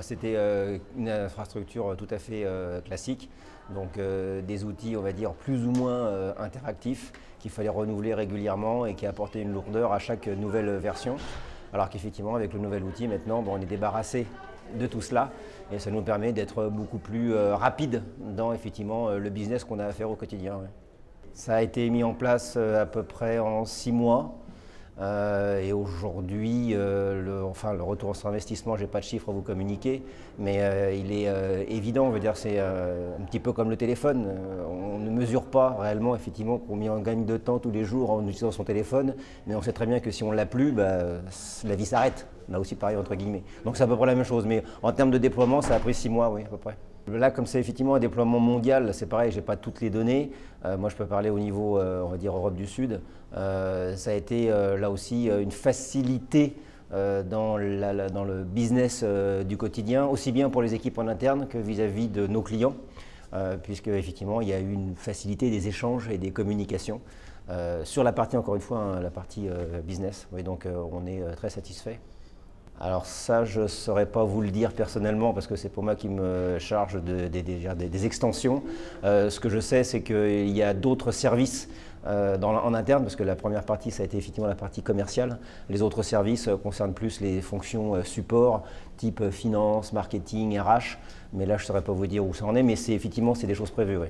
C'était une infrastructure tout à fait classique, donc des outils, on va dire, plus ou moins interactifs qu'il fallait renouveler régulièrement et qui apportaient une lourdeur à chaque nouvelle version. Alors qu'effectivement, avec le nouvel outil, maintenant, on est débarrassé de tout cela et ça nous permet d'être beaucoup plus rapide dans effectivement le business qu'on a à faire au quotidien. Ouais. Ça a été mis en place à peu près en 6 mois. Et aujourd'hui, le retour sur investissement, je n'ai pas de chiffres à vous communiquer, mais il est évident, on veut dire, c'est un petit peu comme le téléphone. On ne mesure pas réellement effectivement combien on gagne de temps tous les jours en utilisant son téléphone, mais on sait très bien que si on ne l'a plus, la vie s'arrête. Là aussi pareil entre guillemets. Donc c'est à peu près la même chose, mais en termes de déploiement, ça a pris 6 mois, oui, à peu près. Là, comme c'est effectivement un déploiement mondial, c'est pareil, je n'ai pas toutes les données. Moi, je peux parler au niveau, on va dire, Europe du Sud. Ça a été là aussi une facilité dans le business du quotidien, aussi bien pour les équipes en interne que vis-à-vis de nos clients, puisque effectivement, il y a eu une facilité des échanges et des communications sur la partie, encore une fois, hein, la partie business. Oui, donc, on est très satisfait. Alors ça, je ne saurais pas vous le dire personnellement parce que c'est pour moi qui me charge des extensions. Ce que je sais, c'est qu'il y a d'autres services en interne, parce que la première partie, ça a été effectivement la partie commerciale. Les autres services concernent plus les fonctions support, type finance, marketing, RH. Mais là, je ne saurais pas vous dire où ça en est, mais effectivement, c'est des choses prévues, oui.